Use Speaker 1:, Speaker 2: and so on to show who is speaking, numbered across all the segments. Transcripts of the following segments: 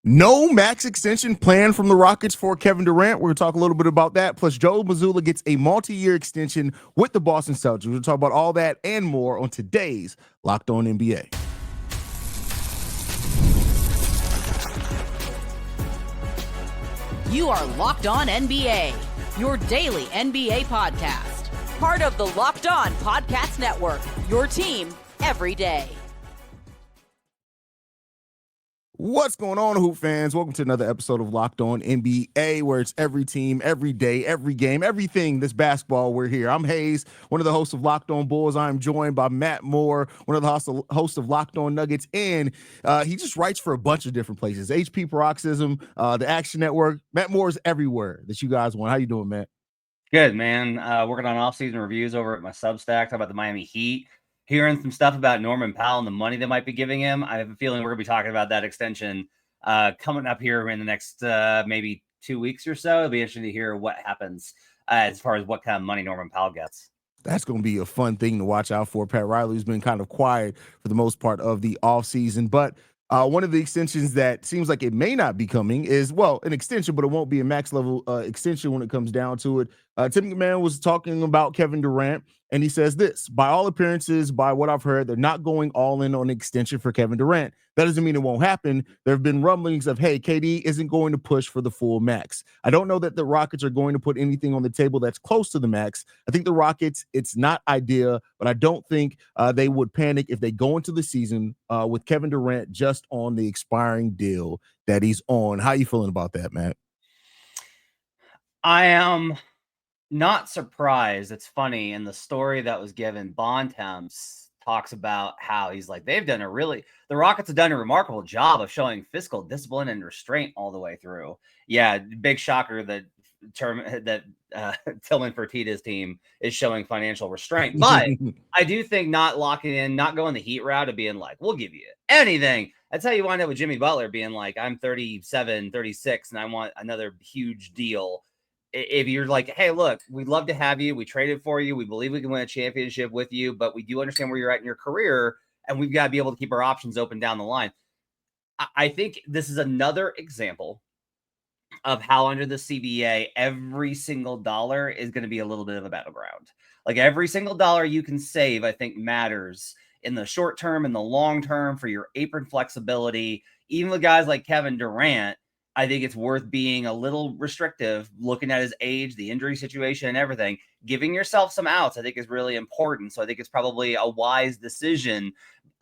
Speaker 1: No max extension plan from the Rockets for Kevin Durant. We're going to talk a little bit about that. Plus, Joe Mazzulla gets a multi-year extension with the Boston Celtics. We're going to talk about all that and more on today's Locked On NBA.
Speaker 2: You are Locked On NBA, your daily NBA podcast. Part of the Locked On Podcast Network, your team every day.
Speaker 1: What's going on, Hoop fans? Welcome to another episode of Locked On NBA, where it's every team, every day, every game, everything that's basketball. We're here. I'm Haize, one of the hosts of Locked On Bulls. I'm joined by Matt Moore, one of the hosts of Locked On Nuggets, and he just writes for a bunch of different places. HP Paroxysm, the Action Network. Matt Moore is everywhere that you guys want. How you doing, Matt?
Speaker 3: Good, man. Working on off-season reviews over at my Substack. Talk about the Miami Heat. Hearing some stuff about Norman Powell and the money they might be giving him. I have a feeling we're going to be talking about that extension coming up here in the next maybe 2 weeks or so. It'll be interesting to hear what happens as far as what kind of money Norman Powell gets.
Speaker 1: That's going to be a fun thing to watch out for. Pat Riley's been kind of quiet for the most part of the offseason, but one of the extensions that seems like it may not be coming is, well, an extension, but it won't be a max level extension when it comes down to it. Tim McMahon was talking about Kevin Durant, and he says this: by all appearances, by what I've heard, they're not going all in on an extension for Kevin Durant. That doesn't mean it won't happen. There have been rumblings of, hey, KD isn't going to push for the full max. I don't know that the Rockets are going to put anything on the table that's close to the max. I think the Rockets, it's not ideal, but I don't think they would panic if they go into the season with Kevin Durant just on the expiring deal that he's on. How you feeling about that, Matt?
Speaker 3: I am not surprised. It's funny, in the story that was given, Bontemps talks about how he's like, the Rockets have done a remarkable job of showing fiscal discipline and restraint all the way through. Yeah, big shocker that Tillman Fertitta's team is showing financial restraint. But I do think not locking in, not going the Heat route of being like, we'll give you anything. That's how you wind up with Jimmy Butler being like, I'm 37, 36, and I want another huge deal. If you're like, hey, look, we'd love to have you. We traded for you. We believe we can win a championship with you, but we do understand where you're at in your career, and we've got to be able to keep our options open down the line. I think this is another example of how under the CBA, every single dollar is going to be a little bit of a battleground. Like every single dollar you can save, I think matters in the short term and the long term for your apron flexibility. Even with guys like Kevin Durant, I think it's worth being a little restrictive, looking at his age, the injury situation, and everything. Giving yourself some outs, I think, is really important. So I think it's probably a wise decision.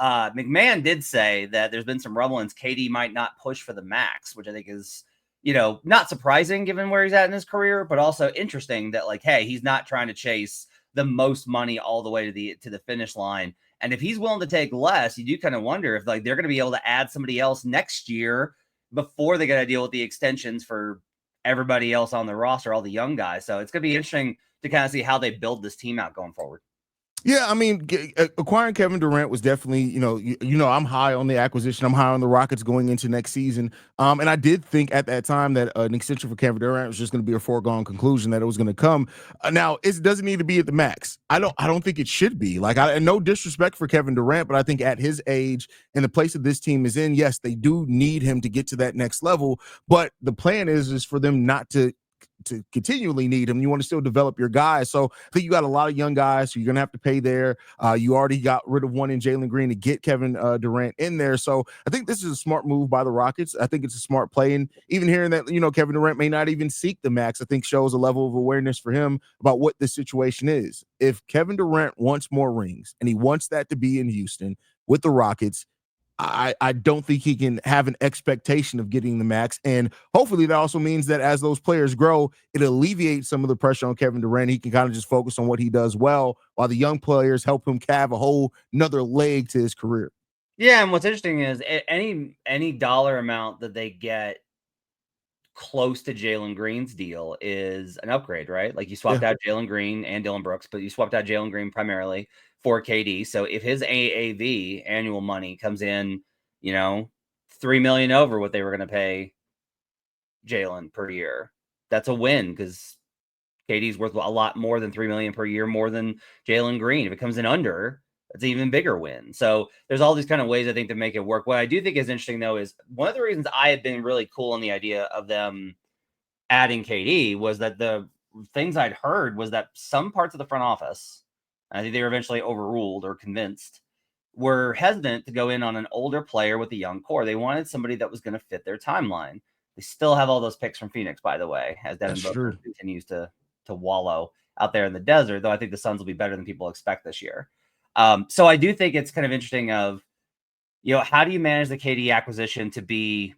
Speaker 3: McMahon did say that there's been some rumblings KD might not push for the max, which I think is, not surprising given where he's at in his career, but also interesting that, like, hey, he's not trying to chase the most money all the way to the finish line. And if he's willing to take less, you do kind of wonder if, like, they're going to be able to add somebody else next year before they got to deal with the extensions for everybody else on the roster, all the young guys. So it's going to be interesting to kind of see how they build this team out going forward.
Speaker 1: Yeah, I mean, acquiring Kevin Durant was definitely, I'm high on the acquisition. I'm high on the Rockets going into next season. And I did think at that time that an extension for Kevin Durant was just going to be a foregone conclusion, that it was going to come. Now, it doesn't need to be at the max. I don't think it should be. Like, no disrespect for Kevin Durant, but I think at his age and the place that this team is in, yes, they do need him to get to that next level. But the plan is for them not to continually need him. You want to still develop your guys. So I think you got a lot of young guys, so you're going to have to pay there. You already got rid of one in Jalen Green to get Kevin Durant in there. So I think this is a smart move by the Rockets. I think it's a smart play. And even hearing that, Kevin Durant may not even seek the max, I think shows a level of awareness for him about what the situation is. If Kevin Durant wants more rings and he wants that to be in Houston with the Rockets, I don't think he can have an expectation of getting the max. And hopefully that also means that as those players grow, it alleviates some of the pressure on Kevin Durant. He can kind of just focus on what he does well, while the young players help him have a whole another leg to his career.
Speaker 3: Yeah, and what's interesting is any dollar amount that they get close to Jalen Green's deal is an upgrade, right? Like you swapped out Jalen Green and Dillon Brooks, but you swapped out Jalen Green primarily for KD. So if his AAV annual money comes in, $3 million over what they were going to pay Jalen per year, that's a win because KD's worth a lot more than $3 million per year, more than Jalen Green. If it comes in under, It's an even bigger win. So there's all these kind of ways I think to make it work. What I do think is interesting though is one of the reasons I have been really cool on the idea of them adding KD was that the things I'd heard was that some parts of the front office, I think they were eventually overruled or convinced, were hesitant to go in on an older player with a young core. They wanted somebody that was going to fit their timeline. They still have all those picks from Phoenix, by the way, as Devin Booker continues to wallow out there in the desert, though I think the Suns will be better than people expect this year. So I do think it's kind of interesting of, how do you manage the KD acquisition to be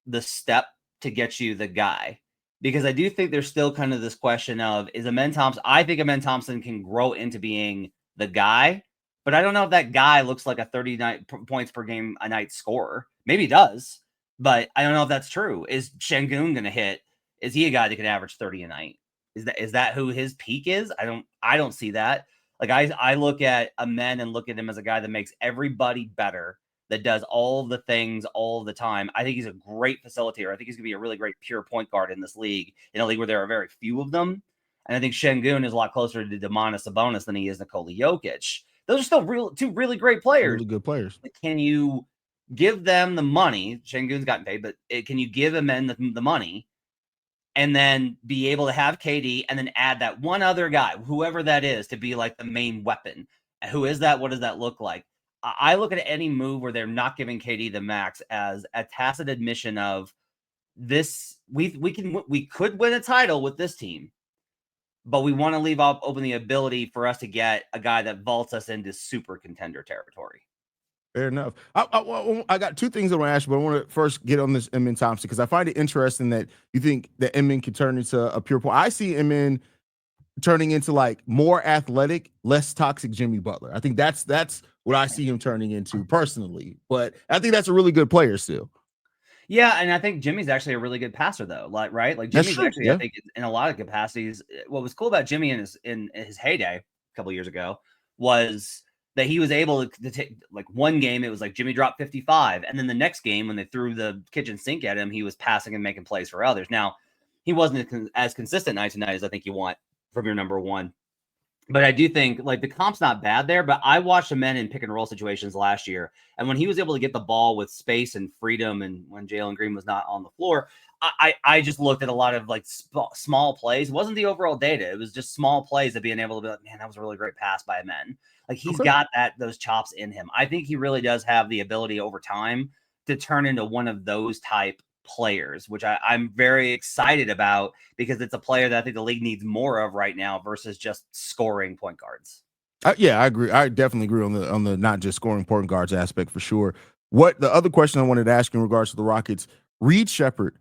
Speaker 3: the step to get you the guy? Because I do think there's still kind of this question of, is Amen Thompson? I think Amen Thompson can grow into being the guy, but I don't know if that guy looks like a 39 points per game a night scorer. Maybe he does, but I don't know if that's true. Is Şengün going to hit? Is he a guy that can average 30 a night? Is that who his peak is? I don't see that. Like I look at Amen and look at him as a guy that makes everybody better, that does all the things all the time. I think he's a great facilitator. I think he's going to be a really great pure point guard in this league, in a league where there are very few of them. And I think Şengün is a lot closer to Domantas Sabonis than he is Nikola Jokic. Those are still two really great players.
Speaker 1: Really good players.
Speaker 3: Can you give them the money? Şengün's gotten paid, but can you give him the money and then be able to have KD and then add that one other guy, whoever that is, to be like the main weapon? Who is that? What does that look like? I look at any move where they're not giving KD the max as a tacit admission of this. We could win a title with this team, but we want to leave open the ability for us to get a guy that vaults us into super contender territory.
Speaker 1: Fair enough. I got two things I want to ask you, but I want to first get on this Amen Thompson, because I find it interesting that you think that Amen can turn into a pure point. I see Amen turning into like more athletic, less toxic Jimmy Butler. I think that's what I see him turning into personally, but I think that's a really good player still.
Speaker 3: Yeah, and I think Jimmy's actually a really good passer, though. Like Jimmy's actually, yeah. I think in a lot of capacities, what was cool about Jimmy in his heyday a couple years ago was that he was able to take, like, one game, it was like Jimmy dropped 55, and then the next game when they threw the kitchen sink at him, he was passing and making plays for others. Now, he wasn't as consistent night to night as I think you want from your number one. But I do think, like, the comp's not bad there, but I watched Amen in pick and roll situations last year. And when he was able to get the ball with space and freedom, and when Jalen Green was not on the floor, I just looked at a lot of like small plays. It wasn't the overall data. It was just small plays of being able to be like, man, that was a really great pass by Amen. Like, he's got those chops in him. I think he really does have the ability over time to turn into one of those type players, which I'm very excited about, because it's a player that I think the league needs more of right now versus just scoring point guards.
Speaker 1: Yeah, I agree. I definitely agree on the not just scoring point guards aspect for sure. What the other question I wanted to ask in regards to the Rockets, Reed Sheppard,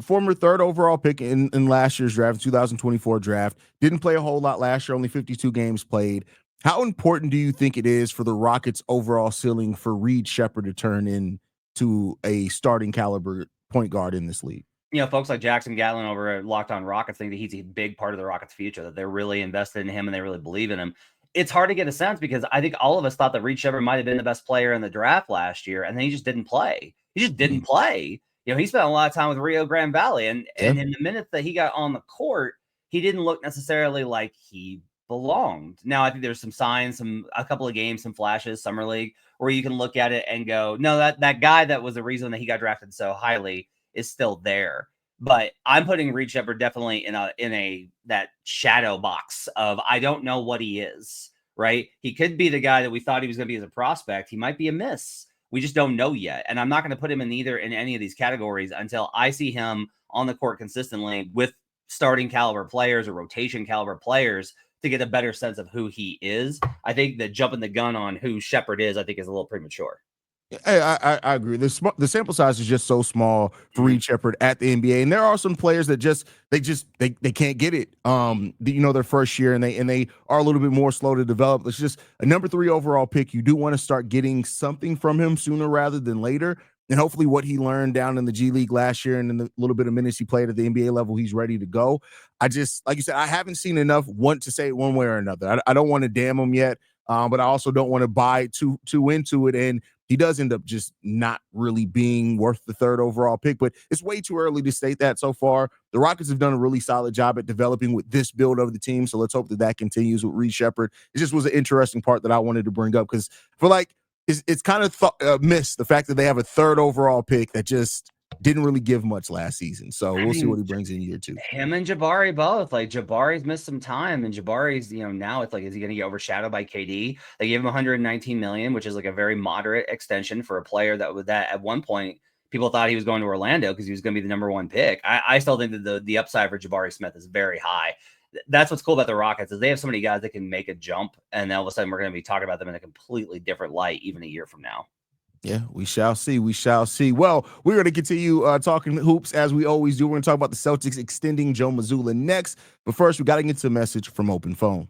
Speaker 1: former third overall pick in last year's draft, 2024 draft, didn't play a whole lot last year, only 52 games played. How important do you think it is for the Rockets' overall ceiling for Reed Sheppard to turn into a starting caliber point guard in this league?
Speaker 3: Folks like Jackson Gatlin over at Locked On Rockets think that he's a big part of the Rockets' future, that they're really invested in him and they really believe in him. It's hard to get a sense, because I think all of us thought that Reed Sheppard might have been the best player in the draft last year, and then he just didn't play. He just didn't play. He spent a lot of time with Rio Grande Valley, and in the minutes that he got on the court, he didn't look necessarily like he belonged. Now, I think there's some signs, a couple of games, some flashes, summer league, where you can look at it and go, no, that guy that was the reason that he got drafted so highly is still there. But I'm putting Reed Sheppard definitely in that shadow box of, I don't know what he is, right? He could be the guy that we thought he was going to be as a prospect. He might be a miss. We just don't know yet. And I'm not going to put him in any of these categories until I see him on the court consistently with starting caliber players or rotation caliber players to get a better sense of who he is. I think that jumping the gun on who Sheppard is, I think, is a little premature.
Speaker 1: Hey, I agree. The sample size is just so small for Reed Sheppard at the NBA, and there are some players that they can't get it. Their first year, and they are a little bit more slow to develop. It's just a number 3 overall pick. You do want to start getting something from him sooner rather than later, and hopefully what he learned down in the G League last year and in the little bit of minutes he played at the NBA level, he's ready to go. I just, like you said, I haven't seen enough to say it one way or another. I don't want to damn him yet, but I also don't want to buy too into it. And he does end up just not really being worth the 3rd overall pick. But it's way too early to state that so far. The Rockets have done a really solid job at developing with this build of the team. So let's hope that continues with Reed Shepherd. It just was an interesting part that I wanted to bring up because for like, it's kind of missed the fact that they have a 3rd overall pick that just didn't really give much last season. So we'll see what he brings in year 2.
Speaker 3: Him and Jabari both. Like Jabari's missed some time, and Jabari's, now it's like, is he going to get overshadowed by KD? They gave him 119 million, which is like a very moderate extension for a player that at one point people thought he was going to Orlando because he was going to be the number 1 pick. I still think that the upside for Jabari Smith is very high. That's what's cool about the Rockets is they have so many guys that can make a jump, and then all of a sudden we're going to be talking about them in a completely different light even a year from now.
Speaker 1: Yeah, we shall see. We shall see. Well, we're going to continue talking hoops as we always do. We're going to talk about the Celtics extending Joe Mazzulla next. But first, we got to get to a message from Open Phone.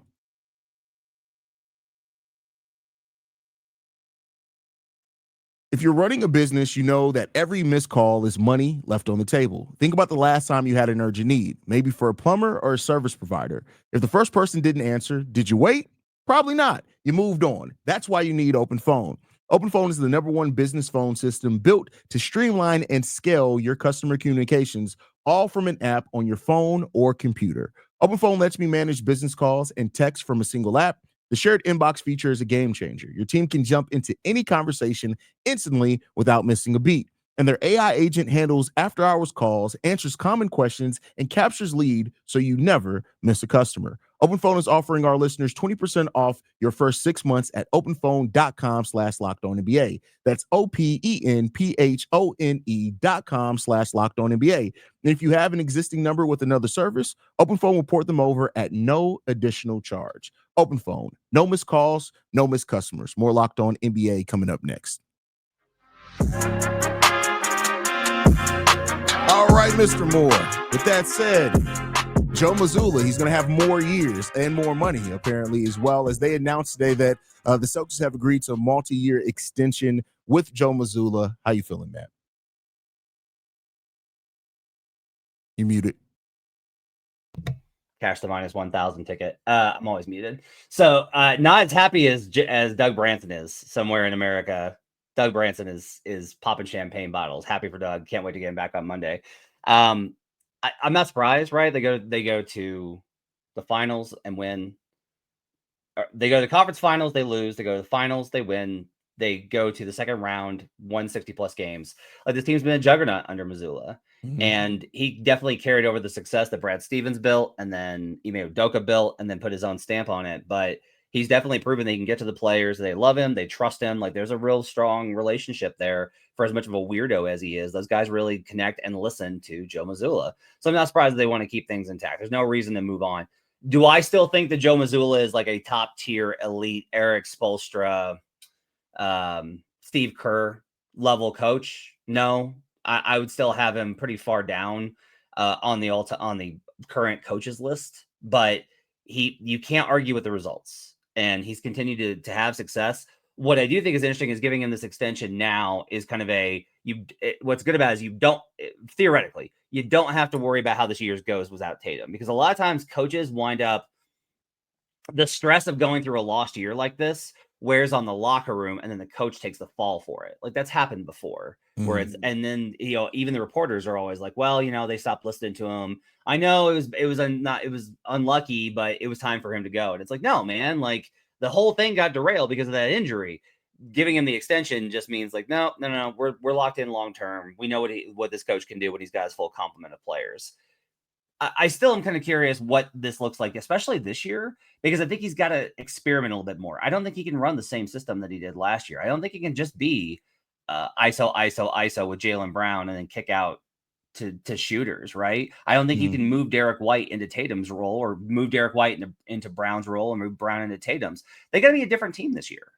Speaker 1: If you're running a business, you know that every missed call is money left on the table. Think about the last time you had an urgent need, maybe for a plumber or a service provider. If the first person didn't answer, did you wait? Probably not. You moved on. That's why you need Open Phone. Open Phone is the #1 business phone system built to streamline and scale your customer communications, all from an app on your phone or computer. Open Phone lets me manage business calls and text from a single app. The shared inbox feature is a game changer. Your team can jump into any conversation instantly without missing a beat. And their AI agent handles after-hours calls, answers common questions, and captures lead so you never miss a customer. OpenPhone is offering our listeners 20% off your first 6 months at openphone.com/LockedOnNBA. That's OPENPHONE.com/LockedOnNBA. And if you have an existing number with another service, OpenPhone will port them over at no additional charge. OpenPhone, no missed calls, no missed customers. More Locked On NBA coming up next. All right, Mr. Moore. With that said, Joe Mazzulla, he's going to have more years and more money, apparently, as well as they announced today that the Celtics have agreed to a multi-year extension with Joe Mazzulla. How you feeling, Matt? You muted.
Speaker 3: Cash the -1,000 ticket. I'm always muted. So not as happy as Doug Branson is somewhere in America. Doug Branson is popping champagne bottles. Happy for Doug. Can't wait to get him back on Monday. I'm not surprised, right? They go to the finals and win. They go to the conference finals, they lose. They go to the finals, they win. They go to the second round, 160 plus games. Like this team's been a juggernaut under Mazzulla. Mm-hmm. And he definitely carried over the success that Brad Stevens built and then Ime Udoka built and then put his own stamp on it. But he's definitely proven that he can get to the players. They love him. They trust him. Like there's a real strong relationship there for as much of a weirdo as he is. Those guys really connect and listen to Joe Mazzulla. So I'm not surprised that they want to keep things intact. There's no reason to move on. Do I still think that Joe Mazzulla is like a top tier elite Eric Spoelstra, Steve Kerr level coach? No, I would still have him pretty far down on the current coaches list, but you can't argue with the results, and he's continued to have success. What I do think is interesting is giving him this extension now is kind of what's good about it is theoretically, you don't have to worry about how this year's goes without Tatum, because a lot of times coaches wind up, the stress of going through a lost year like this wears on the locker room, and then the coach takes the fall for it. Like that's happened before, where it's, and then, even the reporters are always like, well, they stopped listening to him. I know it was unlucky, but it was time for him to go. And it's like, no, man, like the whole thing got derailed because of that injury. Giving him the extension just means like, no, we're locked in long-term. We know what this coach can do when he's got his full complement of players. I still am kind of curious what this looks like, especially this year, because I think he's got to experiment a little bit more. I don't think he can run the same system that he did last year. I don't think he can just be ISO with Jaylen Brown and then kick out to shooters, right? I don't think you can move Derek White into Tatum's role, or move Derek White into Brown's role, and move Brown into Tatum's. They got to be a different team this year,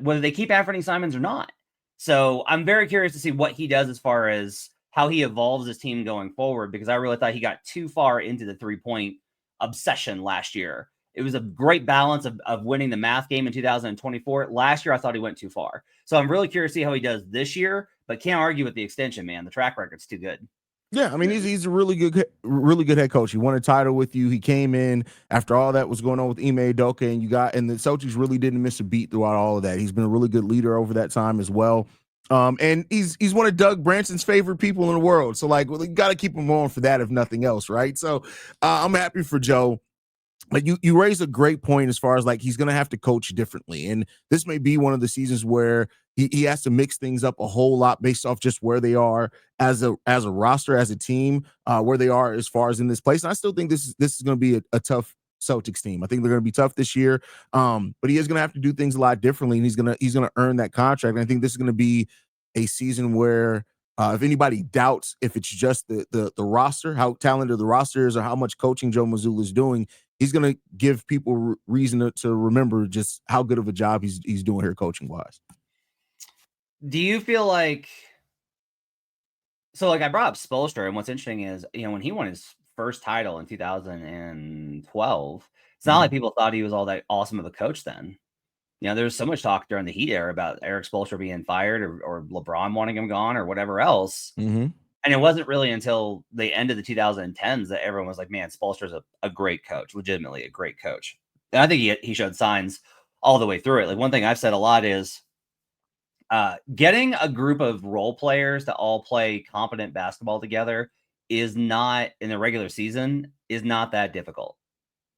Speaker 3: whether they keep Anthony Simons or not. So I'm very curious to see what he does as far as how he evolves his team going forward, because I really thought he got too far into the 3-point obsession last year. It was a great balance of winning the math game in 2024. Last year, I thought he went too far. So I'm really curious to see how he does this year, but can't argue with the extension, man. The track record's too good.
Speaker 1: Yeah, I mean he's a really good head coach. He won a title with you. He came in after all that was going on with Ime Udoka, and the Celtics really didn't miss a beat throughout all of that. He's been a really good leader over that time as well. And he's one of Doug Branson's favorite people in the world. So like, well, you got to keep him on for that, if nothing else, right? So I'm happy for Joe. But you raise a great point as far as like he's going to have to coach differently, and this may be one of the seasons where he has to mix things up a whole lot based off just where they are as a roster, as a team, where they are as far as in this place. And I still think this is going to be a tough Celtics team. I think they're going to be tough this year, but he is going to have to do things a lot differently, and he's gonna earn that contract. And I think this is going to be a season where if anybody doubts if it's just the roster, how talented the roster is, or how much coaching Joe Mazzulla is doing, he's going to give people reason to remember just how good of a job he's doing here coaching wise.
Speaker 3: Do you feel like, so like I brought up Spoelstra, and what's interesting is, when he won his first title in 2012, it's not like people thought he was all that awesome of a coach then. There was so much talk during the Heat era about Eric Spoelstra being fired or LeBron wanting him gone or whatever else. And it wasn't really until the end of the 2010s that everyone was like, man, Spoelstra's a great coach, legitimately a great coach. And I think he showed signs all the way through it. Like one thing I've said a lot is getting a group of role players to all play competent basketball together is not, in the regular season, is not that difficult.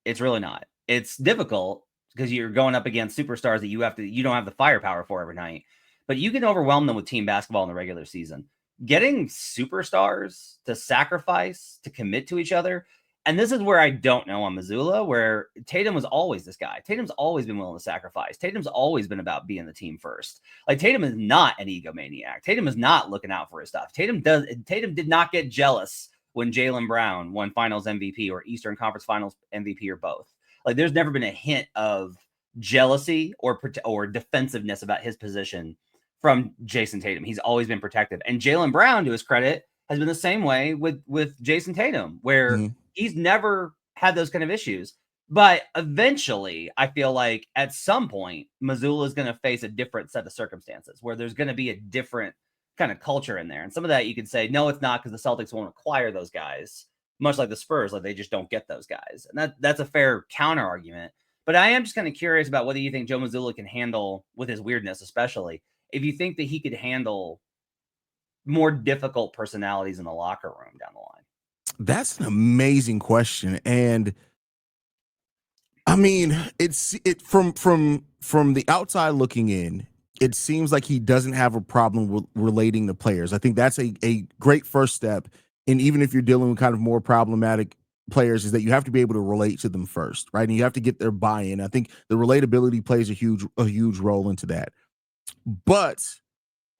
Speaker 3: It's really not. It's difficult because you're going up against superstars that you don't have the firepower for every night, but you can overwhelm them with team basketball in the regular season. Getting superstars to sacrifice, to commit to each other. And this is where I don't know on Mazzulla, where Tatum was always this guy. Tatum's always been willing to sacrifice. Tatum's always been about being the team first. Like Tatum is not an egomaniac. Tatum is not looking out for his stuff. Tatum did not get jealous when Jaylen Brown won Finals MVP or Eastern Conference Finals MVP or both. Like there's never been a hint of jealousy or defensiveness about his position from Jason Tatum. He's always been protective. And Jaylen Brown, to his credit, has been the same way with Jason Tatum, where he's never had those kind of issues. But eventually, I feel like at some point, Mazzulla is going to face a different set of circumstances where there's going to be a different kind of culture in there. And some of that you could say, no, it's not, because the Celtics won't acquire those guys, much like the Spurs, like they just don't get those guys. And that's a fair counter argument. But I am just kind of curious about whether you think Joe Mazzulla can handle, with his weirdness especially, if you think that he could handle more difficult personalities in the locker room down the line.
Speaker 1: That's an amazing question. And I mean, from the outside looking in, it seems like he doesn't have a problem with relating to players. I think that's a great first step. And even if you're dealing with kind of more problematic players, is that you have to be able to relate to them first, right? And you have to get their buy-in. I think the relatability plays a huge role into that. But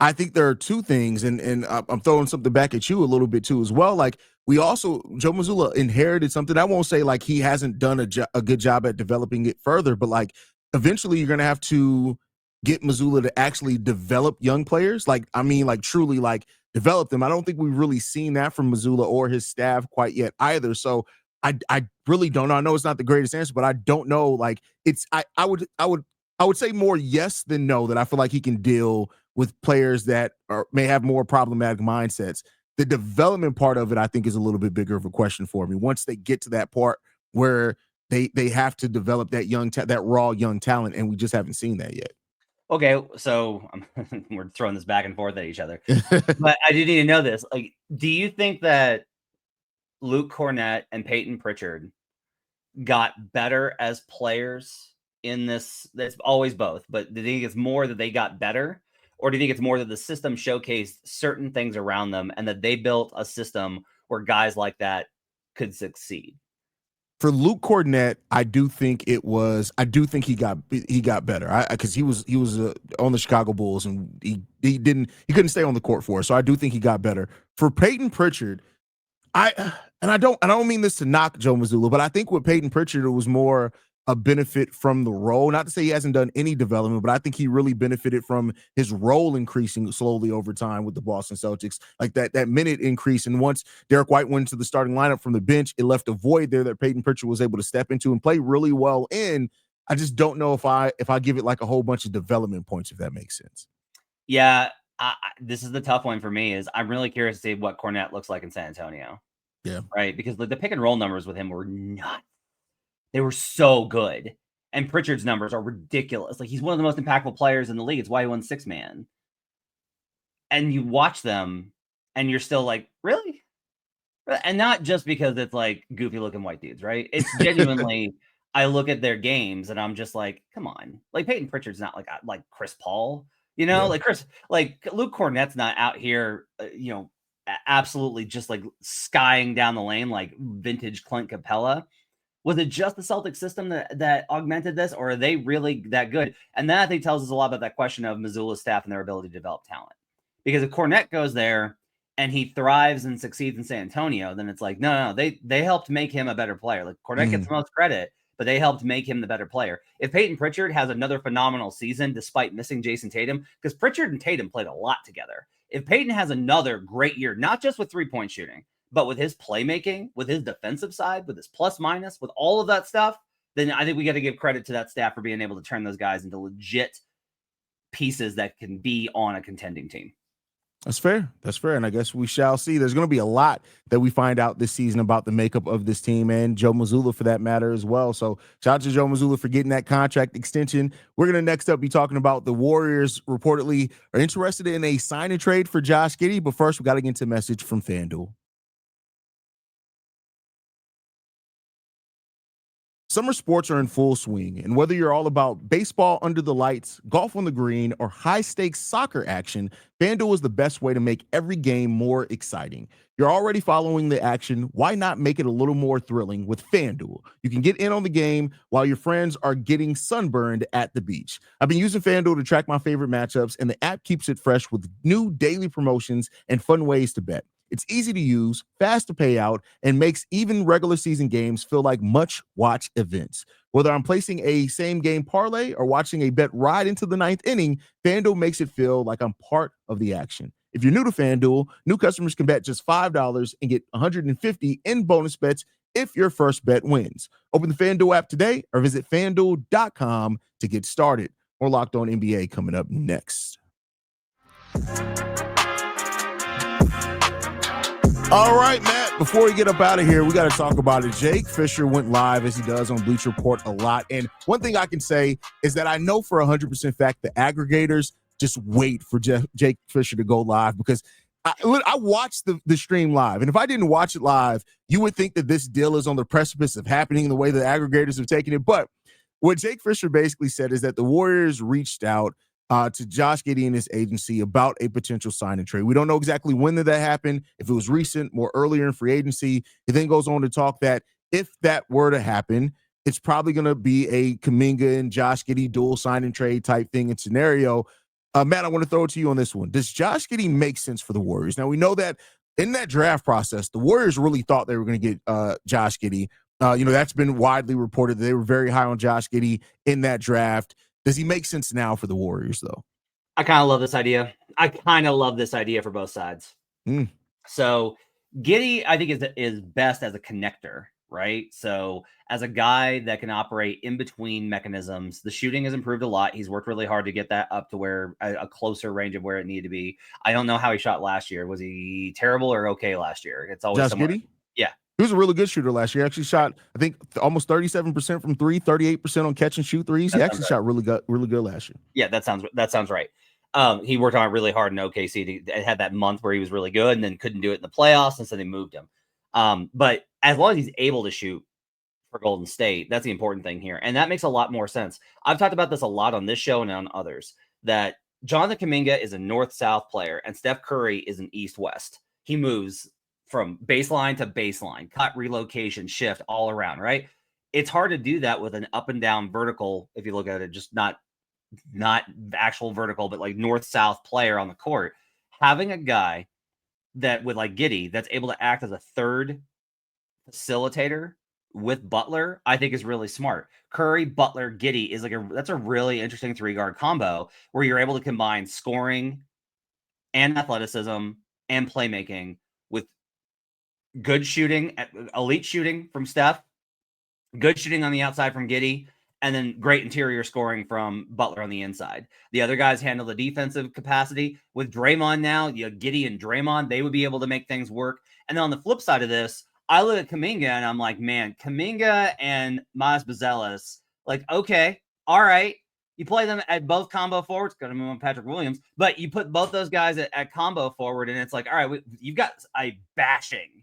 Speaker 1: I think there are two things, and I'm throwing something back at you a little bit too as well. Like Joe Mazzulla inherited something. I won't say like he hasn't done a good job at developing it further, but like eventually you're going to have to get Mazzulla to actually develop young players. Like, I mean, like truly like develop them. I don't think we've really seen that from Mazzulla or his staff quite yet either. So I really don't know. I know it's not the greatest answer, but I don't know. Like I would say more yes than no, that I feel like he can deal with players that may have more problematic mindsets. The development part of it, I think, is a little bit bigger of a question for me. Once they get to that part where they have to develop that raw young talent, and we just haven't seen that yet.
Speaker 3: Okay, so we're throwing this back and forth at each other, but I do need to know this. Like, do you think that Luke Cornett and Peyton Pritchard got better as players in this? That's always both, but do you think it's more that they got better, or do you think it's more that the system showcased certain things around them and that they built a system where guys like that could succeed?
Speaker 1: For Luke Cornett, I do think he got better because he was on the Chicago Bulls, and he couldn't stay on the court for us. So I do think he got better. For Peyton Pritchard, I don't mean this to knock Joe Mazzulla, but I think with Peyton Pritchard, it was more a benefit from the role. Not to say he hasn't done any development, but I think he really benefited from his role increasing slowly over time with the Boston Celtics. Like that minute increase. And once Derek White went to the starting lineup from the bench, it left a void there that Peyton Pritchard was able to step into and play really well in. I just don't know if I give it like a whole bunch of development points, if that makes sense.
Speaker 3: Yeah, this is the tough one for me. Is I'm really curious to see what Cornette looks like in San Antonio.
Speaker 1: Yeah.
Speaker 3: Right, because the pick and roll numbers with him were nuts. They were so good, and Pritchard's numbers are ridiculous. Like, he's one of the most impactful players in the league. It's why he won 6-man. And you watch them, and you're still like, really? And not just because it's like goofy looking white dudes, right? It's genuinely. I look at their games, and I'm just like, come on. Like, Peyton Pritchard's not like Chris Paul,
Speaker 1: Yeah.
Speaker 3: like Luke Cornett's not out here, absolutely just like skying down the lane like vintage Clint Capella. Was it just the Celtics system that augmented this, or are they really that good? And that, I think, tells us a lot about that question of Mazzulla's staff and their ability to develop talent. Because if Cornette goes there and he thrives and succeeds in San Antonio, then it's like, no, they helped make him a better player. Like, Cornette gets the most credit, but they helped make him the better player. If Peyton Pritchard has another phenomenal season despite missing Jason Tatum, because Pritchard and Tatum played a lot together. If Peyton has another great year, not just with three-point shooting, but with his playmaking, with his defensive side, with his plus minus, with all of that stuff, then I think we got to give credit to that staff for being able to turn those guys into legit pieces that can be on a contending team.
Speaker 1: That's fair. That's fair. And I guess we shall see. There's going to be a lot that we find out this season about the makeup of this team and Joe Mazzulla for that matter as well. So shout out to Joe Mazzulla for getting that contract extension. We're going to next up be talking about the Warriors reportedly are interested in a sign and trade for Josh Giddey. But first, we got to get into a message from FanDuel. Summer sports are in full swing, and whether you're all about baseball under the lights, golf on the green, or high-stakes soccer action, FanDuel is the best way to make every game more exciting. You're already following the action. Why not make it a little more thrilling with FanDuel? You can get in on the game while your friends are getting sunburned at the beach. I've been using FanDuel to track my favorite matchups, and the app keeps it fresh with new daily promotions and fun ways to bet. It's easy to use, fast to pay out, and makes even regular season games feel like much-watch events. Whether I'm placing a same-game parlay or watching a bet ride into the ninth inning, FanDuel makes it feel like I'm part of the action. If you're new to FanDuel, new customers can bet just $5 and get $150 in bonus bets if your first bet wins. Open the FanDuel app today or visit FanDuel.com to get started. More Locked On NBA coming up next. All right, Matt, before we get up out of here, we got to talk about it. Jake Fisher went live, as he does on Bleacher Report a lot. And one thing I can say is that I know for 100% fact the aggregators just wait for Jake Fisher to go live, because I watched the stream live. And if I didn't watch it live, you would think that this deal is on the precipice of happening the way the aggregators have taken it. But what Jake Fisher basically said is that the Warriors reached out to Josh Giddey and his agency about a potential sign and trade. We don't know exactly when did that happen, if it was recent, more earlier in free agency. He then goes on to talk that if that were to happen, it's probably going to be a Kuminga and Josh Giddey dual sign and trade type thing and scenario. Matt, I want to throw it to you on this one. Does Josh Giddey make sense for the Warriors? Now, we know that in that draft process, the Warriors really thought they were going to get Josh Giddey. That's been widely reported that they were very high on Josh Giddey in that draft. Does he make sense now for the Warriors, though?
Speaker 3: I kind of love this idea. I kind of love this idea for both sides. So Giddey, I think, is best as a connector, right? So as a guy that can operate in between mechanisms, the shooting has improved a lot. He's worked really hard to get that up to where a closer range of where it needed to be. I don't know how he shot last year. Was he terrible or okay last year? It's always
Speaker 1: Josh Giddey?
Speaker 3: Yeah.
Speaker 1: He was a really good shooter last year. He actually shot, I think, almost 37% from three, 38% on catch and shoot threes. He actually shot really good last year.
Speaker 3: Yeah, that sounds right. He worked on it really hard in OKC. He had that month where he was really good and then couldn't do it in the playoffs, and so they moved him. But as long as he's able to shoot for Golden State, that's the important thing here. And that makes a lot more sense. I've talked about this a lot on this show and on others, that Jonathan Kuminga is a north-south player and Steph Curry is an east-west. He moves from baseline to baseline, cut, relocation, shift all around, right? It's hard to do that with an up and down vertical, if you look at it, just not actual vertical, but like north-south player on the court. Having a guy that with like Giddey that's able to act as a third facilitator with Butler, I think is really smart. Curry, Butler, Giddey is that's a really interesting three-guard combo where you're able to combine scoring and athleticism and playmaking with good shooting, elite shooting from Steph, good shooting on the outside from Giddey, and then great interior scoring from Butler on the inside. The other guys handle the defensive capacity. With Draymond now, you know, Giddey and Draymond, they would be able to make things work. And then on the flip side of this, I look at Kuminga and I'm like, man, Kuminga and Mazzulla, like, okay, all right. You play them at both combo forwards, going to move on Patrick Williams, but you put both those guys at combo forward, and it's like, all right, you've got a bashing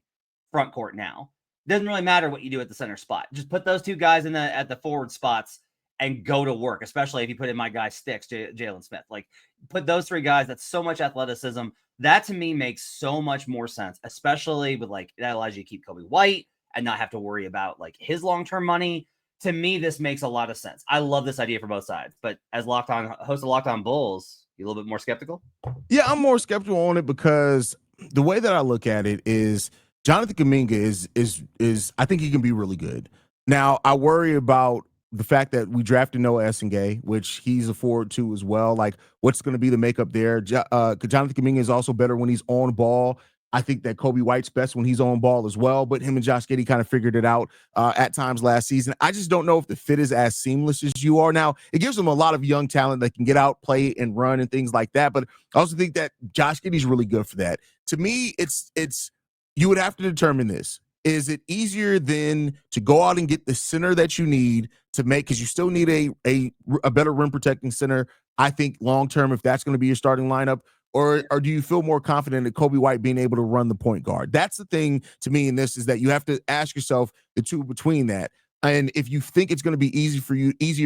Speaker 3: front court now. Doesn't really matter what you do at the center spot. Just put those two guys at the forward spots and go to work, especially if you put in my guy Sticks, Jalen Smith. Like, put those three guys. That's so much athleticism. That, to me, makes so much more sense, especially with, like, that allows you to keep Kobe White and not have to worry about, like, his long-term money. To me, this makes a lot of sense. I love this idea for both sides. But as host of Locked On Bulls, you a little bit more skeptical?
Speaker 1: Yeah, I'm more skeptical on it because the way that I look at it is Jonathan Kuminga is I think he can be really good. Now, I worry about the fact that we drafted Noah Essengay, which he's a forward too as well. Like, what's going to be the makeup there? Jonathan Kuminga is also better when he's on ball. I think that Kobe White's best when he's on ball as well, but him and Josh Giddey kind of figured it out at times last season. I just don't know if the fit is as seamless as you are now. It gives them a lot of young talent that can get out, play, and run and things like that, but I also think that Josh Giddey's really good for that. To me, it's you would have to determine this. Is it easier than to go out and get the center that you need to make, because you still need a better rim protecting center, I think, long-term, if that's going to be your starting lineup? Or do you feel more confident in Kobe White being able to run the point guard? That's the thing to me in this, is that you have to ask yourself the two between that. And if you think it's going to be easier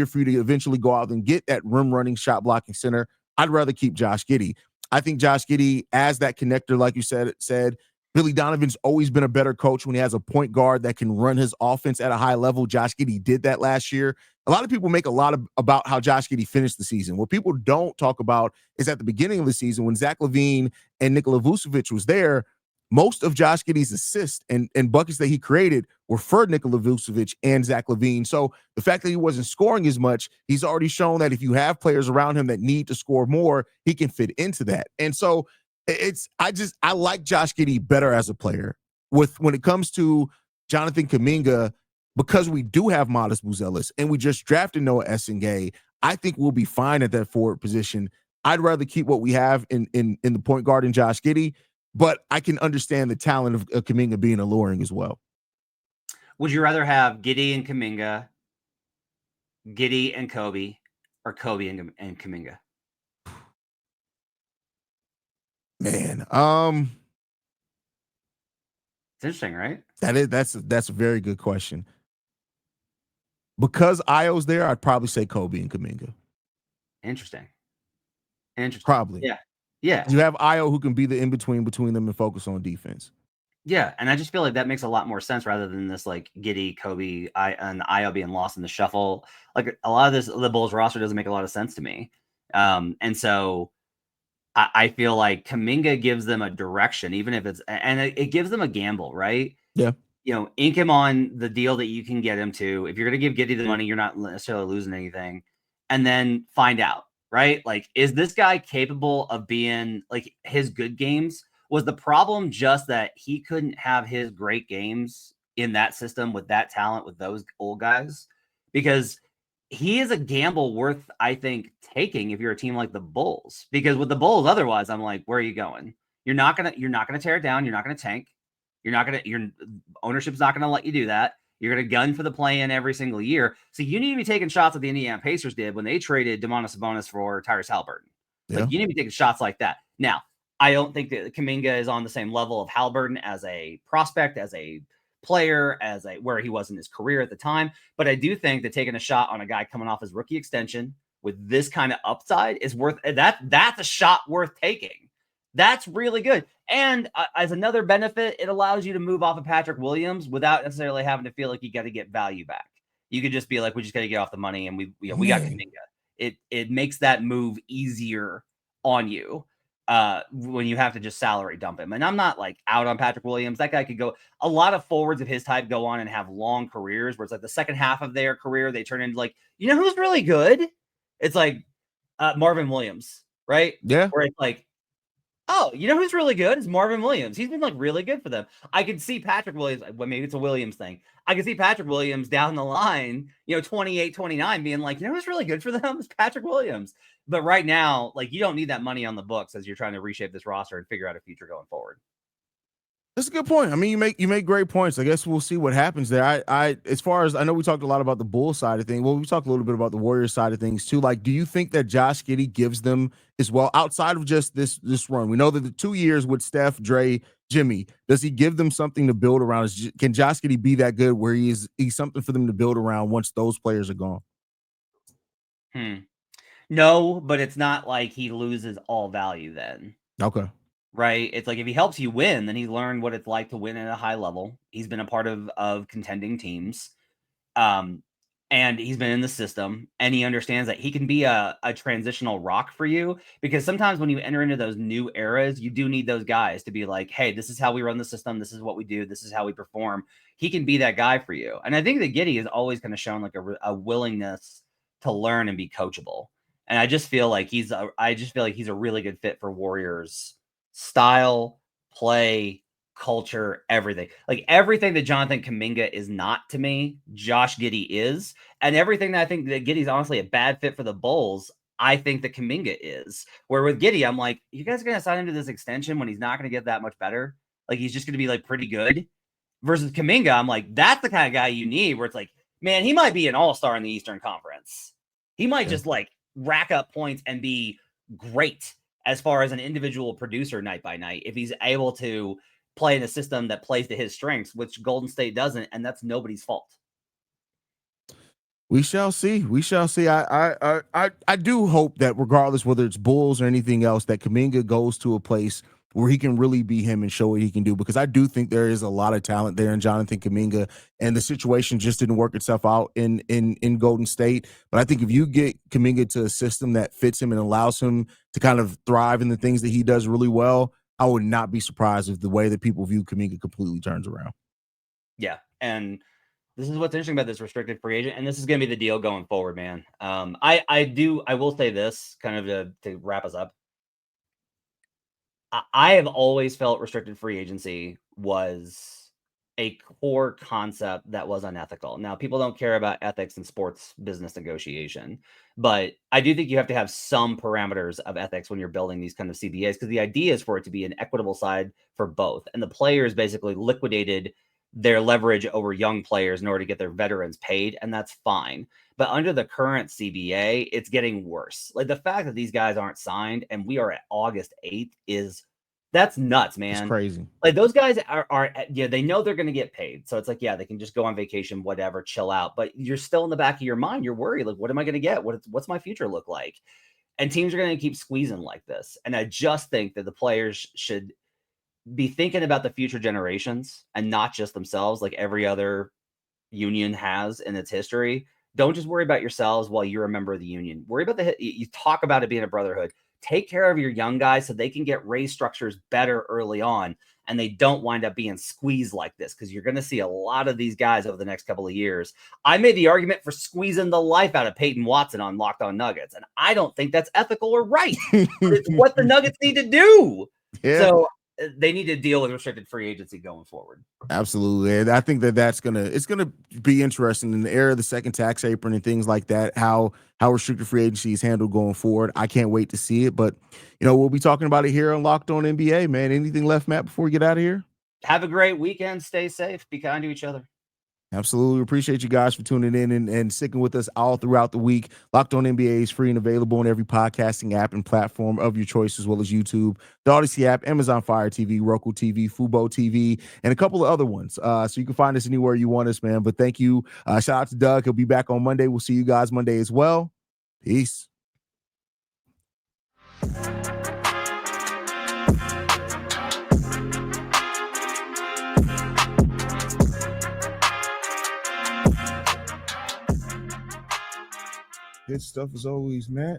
Speaker 1: for you to eventually go out and get that rim running, shot blocking center, I'd rather keep Josh Giddey. I think Josh Giddey, as that connector, like you said, Billy Donovan's always been a better coach when he has a point guard that can run his offense at a high level. Josh Giddey did that last year. A lot of people make a lot about how Josh Giddey finished the season. What people don't talk about is at the beginning of the season, when Zach LaVine and Nikola Vucevic was there, most of Josh Giddey's assists and buckets that he created were for Nikola Vucevic and Zach LaVine. So the fact that he wasn't scoring as much, he's already shown that if you have players around him that need to score more, he can fit into that. And so I like Josh Giddey better as a player. When it comes to Jonathan Kuminga, because we do have Modest Buzelis and we just drafted Noah Essengay, I think we'll be fine at that forward position. I'd rather keep what we have in the point guard in Josh Giddey, but I can understand the talent of Kuminga being alluring as well.
Speaker 3: Would you rather have Giddey and Kuminga, Giddey and Kobe, or Kobe and Kuminga?
Speaker 1: Man,
Speaker 3: it's interesting, right?
Speaker 1: That's a very good question. Because Io's there, I'd probably say Kobe and Kuminga.
Speaker 3: Interesting.
Speaker 1: Probably.
Speaker 3: Yeah.
Speaker 1: You have Io who can be the in-between between them and focus on defense.
Speaker 3: Yeah, and I just feel like that makes a lot more sense rather than this, like, Giddey, Kobe, and Io being lost in the shuffle. Like, a lot of the Bulls roster doesn't make a lot of sense to me. And so I feel like Kuminga gives them a direction, even if it gives them a gamble, right?
Speaker 1: Yeah.
Speaker 3: You know, ink him on the deal that you can get him to. If you're going to give Giddey the money, you're not necessarily losing anything. And then find out, right? Like, is this guy capable of being, like, his good games? Was the problem just that he couldn't have his great games in that system with that talent, with those old guys? Because he is a gamble worth, I think, taking if you're a team like the Bulls. Because with the Bulls, otherwise, I'm like, where are you going? You're not gonna tear it down. You're not gonna tank. Your ownership's not gonna let you do that. You're gonna gun for the play-in every single year. So you need to be taking shots that the Indiana Pacers did when they traded Domantas Sabonis for Tyrese Haliburton.
Speaker 1: Yeah.
Speaker 3: Like, you need to be taking shots like that. Now, I don't think that Kuminga is on the same level of Haliburton as a prospect, as a player, where he was in his career at the time. But I do think that taking a shot on a guy coming off his rookie extension with this kind of upside is worth that. That's a shot worth taking. That's really good. And as another benefit, it allows you to move off of Patrick Williams without necessarily having to feel like you got to get value back. You could just be like, we just got to get off the money, and we got Kuminga. It makes that move easier on you when you have to just salary dump him. And I'm not, like, out on Patrick Williams. That guy could go. A lot of forwards of his type go on and have long careers where it's like the second half of their career, they turn into, like, you know who's really good? It's like Marvin Williams, right?
Speaker 1: Yeah.
Speaker 3: Where it's like, Oh, you know who's really good? Is Marvin Williams. He's been like really good for them. I could see Patrick Williams. Well, maybe it's a Williams thing. I could see Patrick Williams down the line, 28, 29, being like, who's really good for them? It's Patrick Williams. But right now, like, you don't need that money on the books as you're trying to reshape this roster and figure out a future going forward.
Speaker 1: That's a good point. I mean, you make great points. I guess we'll see what happens there. I as far as I know, we talked a lot about the Bulls side of things. Well, we talked a little bit about the Warriors side of things too. Like, do you think that Josh Giddey gives them as well outside of just this run? We know that the 2 years with Steph, Dre, Jimmy, does he give them something to build around? Can Josh Giddey be that good where he's something for them to build around once those players are gone?
Speaker 3: No, but it's not like he loses all value then.
Speaker 1: Okay.
Speaker 3: Right? It's like if he helps you win, then he's learned what it's like to win at a high level. He's been a part of contending teams. And he's been in the system, and he understands that he can be a transitional rock for you, because sometimes when you enter into those new eras, you do need those guys to be like, hey, this is how we run the system. This is what we do. This is how we perform. He can be that guy for you. And I think that Giddey has always kind of shown like a willingness to learn and be coachable. And I just feel like he's a really good fit for Warriors style, play, culture, everything. Like everything that Jonathan Kuminga is not to me, Josh Giddey is. And everything that I think that Giddey's honestly a bad fit for the Bulls, I think that Kuminga is. Where with Giddey, I'm like, you guys are going to sign him to this extension when he's not going to get that much better? Like he's just going to be like pretty good. Versus Kuminga, I'm like, that's the kind of guy you need where it's like, man, he might be an all-star in the Eastern Conference. He might just like rack up points and be great as far as an individual producer night by night if he's able to play in a system that plays to his strengths, which Golden State doesn't, and that's nobody's fault.
Speaker 1: We shall see. We shall see. I do hope that regardless whether it's Bulls or anything else, that Kuminga goes to a place where he can really be him and show what he can do, because I do think there is a lot of talent there in Jonathan Kuminga, and the situation just didn't work itself out in Golden State. But I think if you get Kuminga to a system that fits him and allows him to kind of thrive in the things that he does really well, I would not be surprised if the way that people view Kuminga completely turns around.
Speaker 3: Yeah, and this is what's interesting about this restricted free agent, and this is going to be the deal going forward, man. I will say this kind of to wrap us up. I have always felt restricted free agency was a core concept that was unethical. Now, people don't care about ethics in sports business negotiation, but I do think you have to have some parameters of ethics when you're building these kind of CBAs, because the idea is for it to be an equitable side for both. And the players basically liquidated their leverage over young players in order to get their veterans paid, and that's fine. But under the current CBA, it's getting worse. Like the fact that these guys aren't signed and we are at August 8th that's nuts, man.
Speaker 1: It's crazy.
Speaker 3: Like those guys are they know they're going to get paid. So it's like, yeah, they can just go on vacation, whatever, chill out. But you're still in the back of your mind. You're worried. Like, what am I going to get? What's my future look like? And teams are going to keep squeezing like this. And I just think that the players should be thinking about the future generations and not just themselves, like every other union has in its history. Don't just worry about yourselves while you're a member of the union. Worry about you talk about it being a brotherhood. Take care of your young guys so they can get raise structures better early on, and they don't wind up being squeezed like this, because you're going to see a lot of these guys over the next couple of years. I made the argument for squeezing the life out of Peyton Watson on Locked On Nuggets, and I don't think that's ethical or right. But it's what the Nuggets need to do. Yeah. So they need to deal with restricted free agency going forward.
Speaker 1: Absolutely. And I think it's gonna be interesting in the era of the second tax apron and things like that, how restricted free agency is handled going forward. I can't wait to see it. But we'll be talking about it here on Locked On NBA, man. Anything left, Matt, before we get out of here?
Speaker 3: Have a great weekend. Stay safe. Be kind to each other.
Speaker 1: Absolutely. Appreciate you guys for tuning in and sticking with us all throughout the week. Locked On NBA is free and available on every podcasting app and platform of your choice, as well as YouTube, the Odyssey app, Amazon Fire TV, Roku TV, Fubo TV, and a couple of other ones. So you can find us anywhere you want us, man. But thank you. Shout out to Doug. He'll be back on Monday. We'll see you guys Monday as well. Peace. Good stuff as always, Matt.